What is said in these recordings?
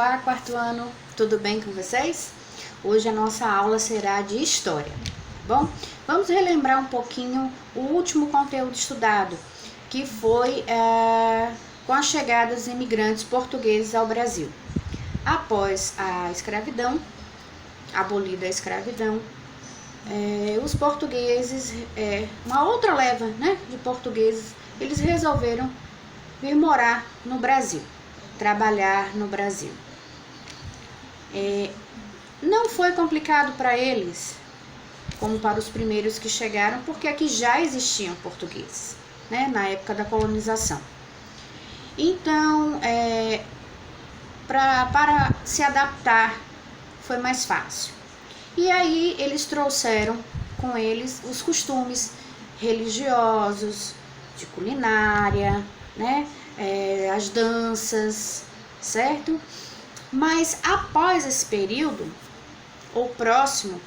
Olá, quarto ano, tudo bem com vocês? Hoje a nossa aula será de História, tá bom? Vamos relembrar um pouquinho o último conteúdo estudado, que foi com a chegada dos imigrantes portugueses ao Brasil. Após a escravidão, abolida a escravidão, os portugueses, uma outra leva, de portugueses, eles resolveram vir morar no Brasil, trabalhar no Brasil. Não foi complicado para eles, como para os primeiros que chegaram, porque aqui já existiam portugueses, na época da colonização. Então, para se adaptar, foi mais fácil. E aí eles trouxeram com eles os costumes religiosos, de culinária, as danças, certo? Mas após esse período, ou próximo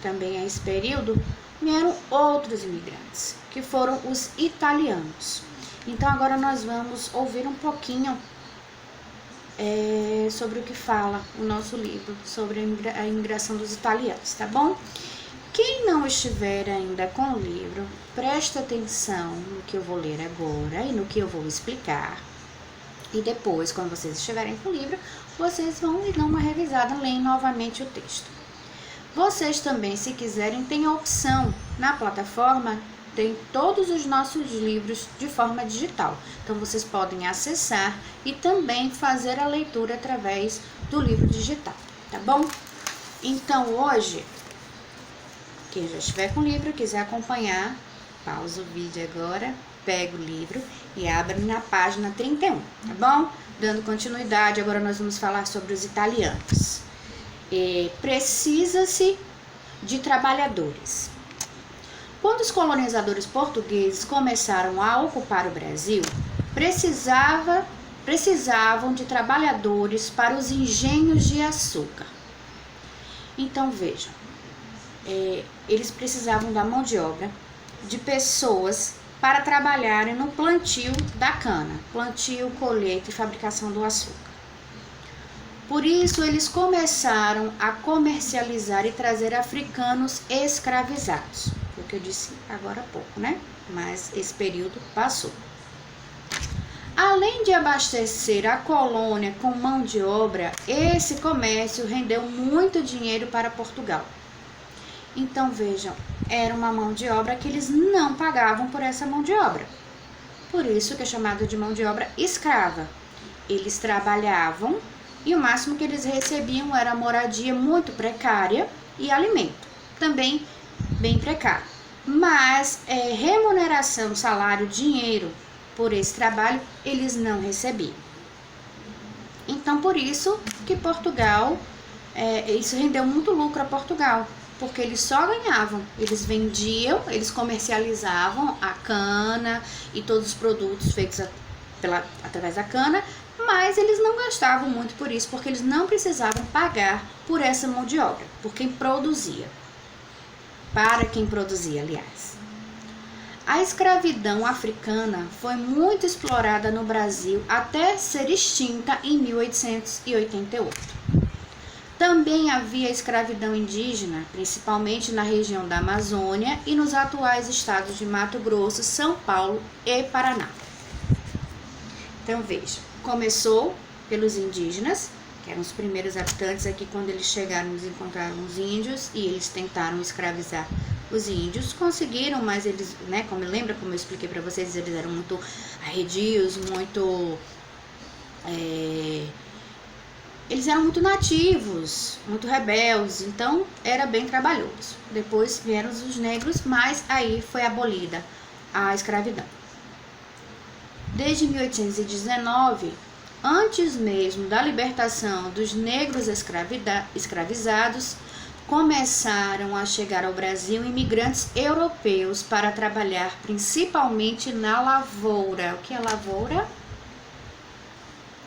também a esse período, vieram outros imigrantes, que foram os italianos. Então agora nós vamos ouvir um pouquinho sobre o que fala o nosso livro, sobre a imigração dos italianos, tá bom? Quem não estiver ainda com o livro, presta atenção no que eu vou ler agora e no que eu vou explicar. E depois, quando vocês estiverem com o livro, vocês vão dar uma revisada, leem novamente o texto. Vocês também, se quiserem, têm a opção na plataforma, tem todos os nossos livros de forma digital. Então, vocês podem acessar e também fazer a leitura através do livro digital, tá bom? Então, hoje, quem já estiver com o livro, quiser acompanhar, pausa o vídeo agora, pega o livro e abre na página 31, tá bom? Dando continuidade, agora nós vamos falar sobre os italianos. Precisa-se de trabalhadores. Quando os colonizadores portugueses começaram a ocupar o Brasil, precisavam de trabalhadores para os engenhos de açúcar. Então, vejam, eles precisavam da mão de obra de pessoas para trabalharem no plantio da cana, plantio, colheita e fabricação do açúcar. Por isso, eles começaram a comercializar e trazer africanos escravizados. Foi o que eu disse agora há pouco, Mas esse período passou. Além de abastecer a colônia com mão de obra, esse comércio rendeu muito dinheiro para Portugal. Então, vejam, era uma mão de obra que eles não pagavam por essa mão de obra. Por isso que é chamado de mão de obra escrava. Eles trabalhavam e o máximo que eles recebiam era moradia muito precária e alimento, também bem precário. Mas remuneração, salário, dinheiro por esse trabalho, eles não recebiam. Então, por isso que Portugal, isso rendeu muito lucro a Portugal, porque eles só ganhavam, eles vendiam, eles comercializavam a cana e todos os produtos feitos através da cana, mas eles não gastavam muito por isso, porque eles não precisavam pagar por essa mão de obra, por quem produzia, para quem produzia, aliás. A escravidão africana foi muito explorada no Brasil até ser extinta em 1888. Também havia escravidão indígena, principalmente na região da Amazônia e nos atuais estados de Mato Grosso, São Paulo e Paraná. Então, veja, começou pelos indígenas, que eram os primeiros habitantes aqui. Quando eles chegaram, eles encontraram os índios e eles tentaram escravizar os índios. Conseguiram, mas eles, como eu expliquei para vocês, eles eram muito arredios, eles eram muito nativos, muito rebeldes, então era bem trabalhoso. Depois vieram os negros, mas aí foi abolida a escravidão. Desde 1819, antes mesmo da libertação dos negros escravizados, começaram a chegar ao Brasil imigrantes europeus para trabalhar principalmente na lavoura. O que é lavoura?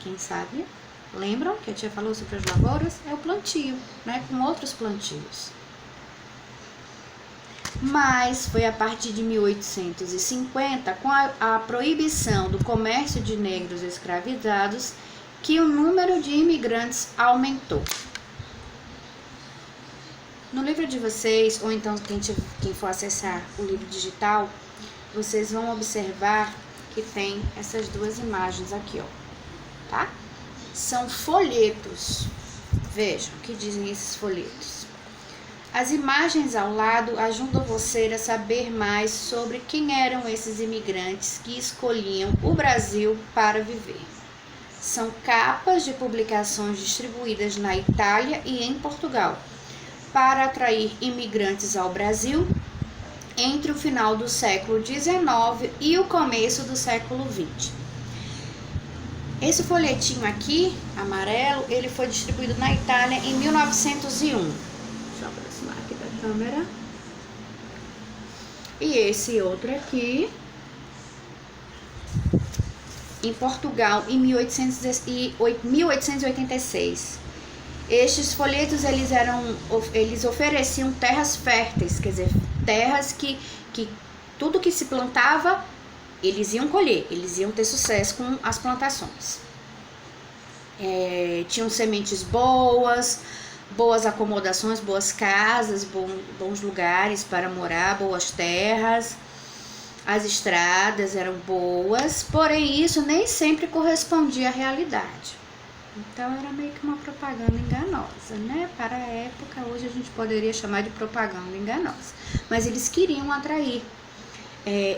Quem sabe? Lembram que a tia falou sobre as lavouras? É o plantio, com outros plantios. Mas foi a partir de 1850, com a proibição do comércio de negros escravizados, que o número de imigrantes aumentou. No livro de vocês, ou então quem for acessar o livro digital, vocês vão observar que tem essas duas imagens aqui, ó, tá? São folhetos. Vejam o que dizem esses folhetos. As imagens ao lado ajudam você a saber mais sobre quem eram esses imigrantes que escolhiam o Brasil para viver. São capas de publicações distribuídas na Itália e em Portugal para atrair imigrantes ao Brasil entre o final do século XIX e o começo do século XX. Esse folhetinho aqui, amarelo, ele foi distribuído na Itália em 1901. Deixa eu aproximar aqui da câmera. E esse outro aqui, em Portugal, em 1886. Estes folhetos, eles ofereciam terras férteis, quer dizer, terras que tudo que se plantava, eles iam colher, eles iam ter sucesso com as plantações. Tinham sementes boas acomodações, boas casas, bons lugares para morar, boas terras. As estradas eram boas, porém isso nem sempre correspondia à realidade. Então era meio que uma propaganda enganosa, né? Para a época, hoje a gente poderia chamar de propaganda enganosa. Mas eles queriam atrair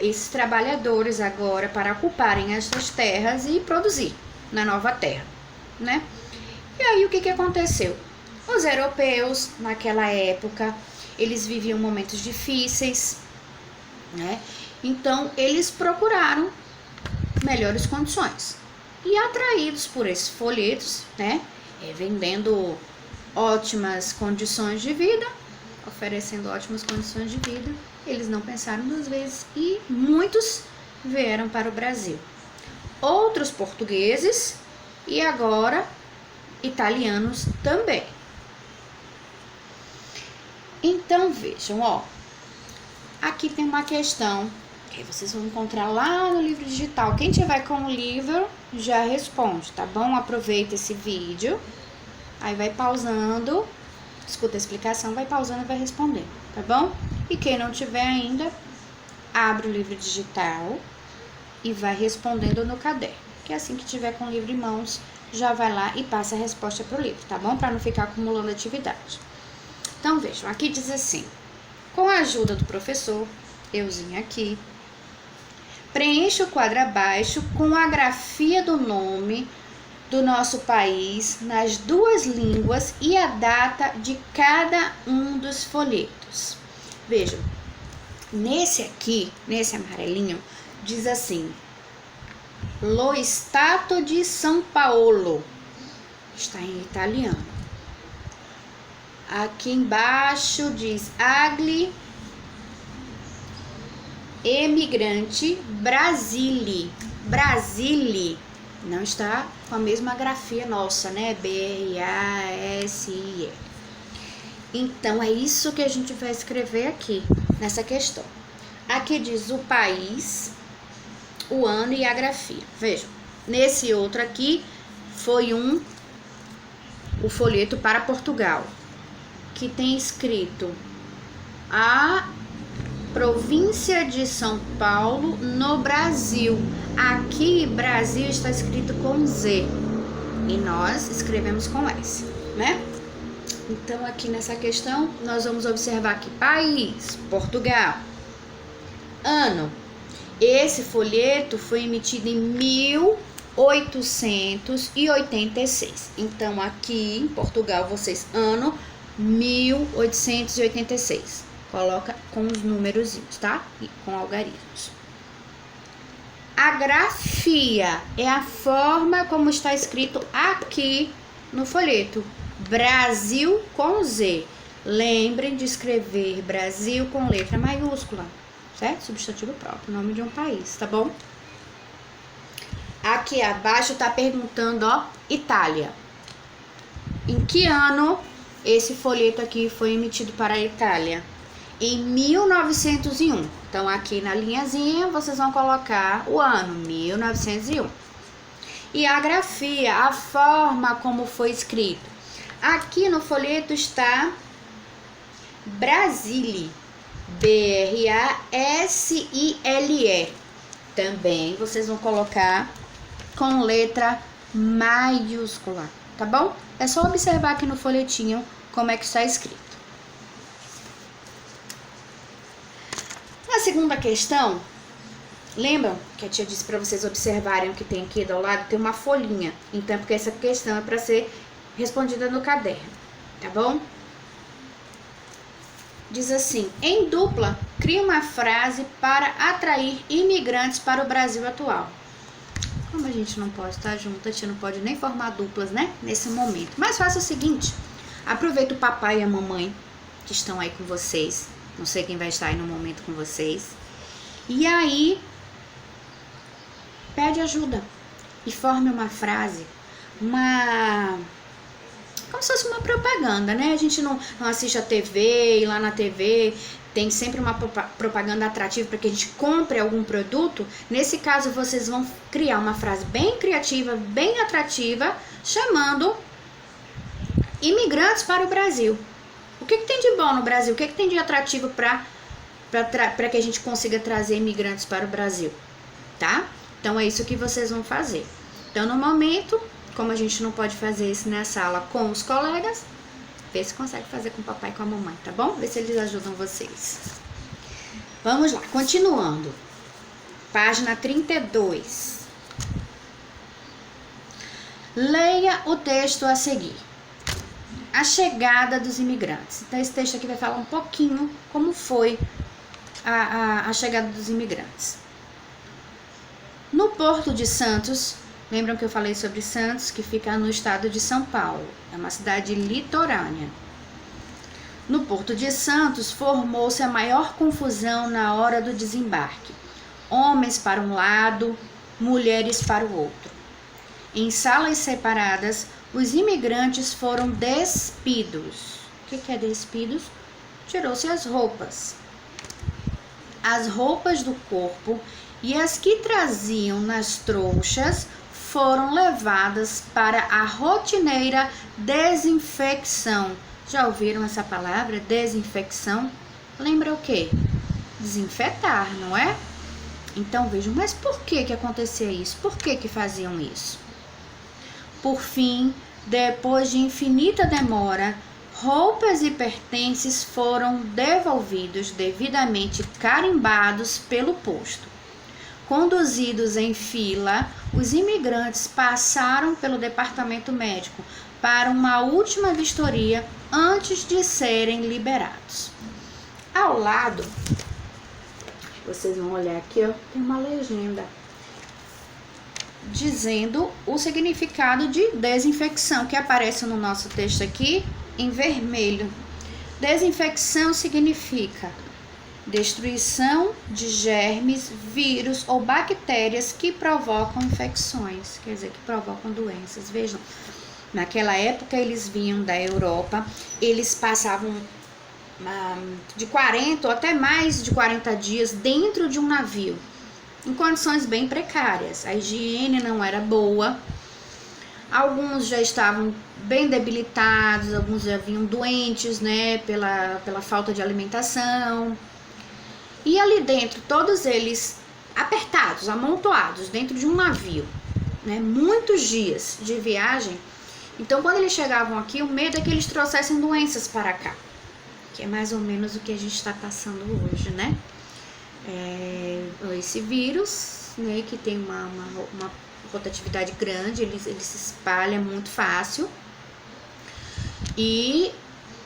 esses trabalhadores agora para ocuparem essas terras e produzir na nova terra, né? E aí o que aconteceu? Os europeus, naquela época, eles viviam momentos difíceis, né? Então eles procuraram melhores condições. E atraídos por esses folhetos, né, vendendo ótimas condições de vida, oferecendo ótimas condições de vida, eles não pensaram duas vezes e muitos vieram para o Brasil. Outros portugueses e agora italianos também. Então vejam, ó, aqui tem uma questão que vocês vão encontrar lá no livro digital. Quem tiver com o livro já responde, tá bom? Aproveita esse vídeo, aí vai pausando, escuta a explicação, vai pausando e vai respondendo, tá bom? E quem não tiver ainda, abre o livro digital e vai respondendo no caderno, que assim que tiver com o livro em mãos, já vai lá e passa a resposta pro livro, tá bom? Para não ficar acumulando atividade. Então vejam, aqui diz assim: com a ajuda do professor, euzinho aqui, preencha o quadro abaixo com a grafia do nome do nosso país nas duas línguas e a data de cada um dos folhetos. Vejam, nesse aqui, nesse amarelinho, diz assim: Lo Stato di São Paulo. Está em italiano. Aqui embaixo diz Agli Emigrante Brasili. Brasili não está com a mesma grafia nossa, né? B-R-A-S-I-L. Então é isso que a gente vai escrever aqui nessa questão. Aqui diz o país, o ano e a grafia. Vejam, nesse outro aqui foi o folheto para Portugal, que tem escrito a província de São Paulo no Brasil. Aqui Brasil está escrito com Z e nós escrevemos com S, né? Então aqui nessa questão nós vamos observar que país, Portugal. Ano, esse folheto foi emitido em 1886. Então aqui em Portugal vocês, ano 1886. Coloca com os númerozinhos, tá? E com algarismos. A grafia é a forma como está escrito aqui no folheto. Brasil com Z. Lembrem de escrever Brasil com letra maiúscula, certo? Substantivo próprio, nome de um país, tá bom? Aqui abaixo tá perguntando, ó, Itália. Em que ano esse folheto aqui foi emitido para a Itália? Em 1901. Então aqui na linhazinha vocês vão colocar o ano, 1901. E a grafia, a forma como foi escrito. Aqui no folheto está Brasile, Brasile. Também vocês vão colocar com letra maiúscula, tá bom? É só observar aqui no folhetinho como é que está escrito. Na segunda questão, lembram que a tia disse para vocês observarem o que tem aqui do lado? Tem uma folhinha. Então, porque essa questão é para ser respondida no caderno, tá bom? Diz assim: em dupla, cria uma frase para atrair imigrantes para o Brasil atual. Como a gente não pode estar junto, a gente não pode nem formar duplas, né? Nesse momento. Mas faça o seguinte: aproveita o papai e a mamãe que estão aí com vocês. Não sei quem vai estar aí no momento com vocês. E aí, pede ajuda e forme uma frase, como se fosse uma propaganda, né? A gente não assiste a TV e lá na TV tem sempre uma propaganda atrativa para que a gente compre algum produto. Nesse caso, vocês vão criar uma frase bem criativa, bem atrativa, chamando imigrantes para o Brasil. O que tem de bom no Brasil? O que tem de atrativo para que a gente consiga trazer imigrantes para o Brasil, tá? Então, é isso que vocês vão fazer. Então, no momento, como a gente não pode fazer isso na sala com os colegas, vê se consegue fazer com o papai e com a mamãe, tá bom? Vê se eles ajudam vocês. Vamos lá, continuando. Página 32. Leia o texto a seguir. A chegada dos imigrantes. Então, esse texto aqui vai falar um pouquinho como foi a chegada dos imigrantes. No Porto de Santos, lembram que eu falei sobre Santos, que fica no estado de São Paulo. É uma cidade litorânea. No Porto de Santos, formou-se a maior confusão na hora do desembarque. Homens para um lado, mulheres para o outro. Em salas separadas, os imigrantes foram despidos. O que é despidos? Tirou-se as roupas. As roupas do corpo e as que traziam nas trouxas foram levadas para a rotineira desinfecção. Já ouviram essa palavra, desinfecção? Lembra o quê? Desinfetar, não é? Então vejam, mas por que acontecia isso? Por que faziam isso? Por fim, depois de infinita demora, roupas e pertences foram devolvidos devidamente carimbados pelo posto. Conduzidos em fila, os imigrantes passaram pelo departamento médico para uma última vistoria antes de serem liberados. Ao lado, vocês vão olhar aqui, ó, tem uma legenda dizendo o significado de desinfecção, que aparece no nosso texto aqui em vermelho. Desinfecção significa destruição de germes, vírus ou bactérias que provocam infecções, quer dizer, que provocam doenças. Vejam, naquela época eles vinham da Europa, eles passavam de 40 ou até mais de 40 dias dentro de um navio, em condições bem precárias. A higiene não era boa, alguns já estavam bem debilitados, alguns já vinham doentes, né, pela falta de alimentação. E ali dentro, todos eles apertados, amontoados dentro de um navio, né, muitos dias de viagem. Então, quando eles chegavam aqui, o medo é que eles trouxessem doenças para cá, que é mais ou menos o que a gente está passando hoje, né? Esse vírus, né, que tem uma rotatividade grande, ele se espalha muito fácil. E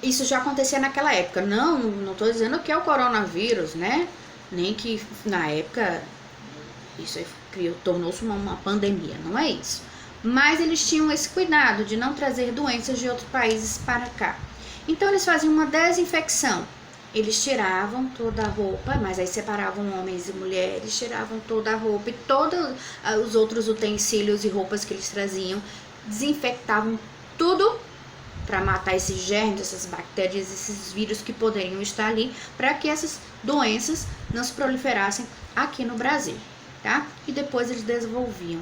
isso já acontecia naquela época. Não estou dizendo que é o coronavírus, né? Nem que na época isso tornou-se uma pandemia, não é isso. Mas eles tinham esse cuidado de não trazer doenças de outros países para cá. Então eles faziam uma desinfecção. Eles tiravam toda a roupa, mas aí separavam homens e mulheres, tiravam toda a roupa e todos os outros utensílios e roupas que eles traziam, desinfectavam tudo para matar esses germes, essas bactérias, esses vírus que poderiam estar ali, para que essas doenças não se proliferassem aqui no Brasil, tá? E depois eles devolviam.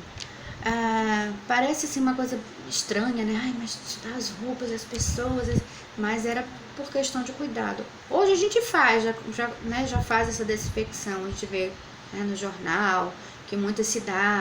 Parece assim uma coisa estranha, né? Ai, mas tirar as roupas das pessoas, mas era por questão de cuidado. Hoje a gente faz, já faz essa desinfecção, a gente vê, né, no jornal que muitas cidades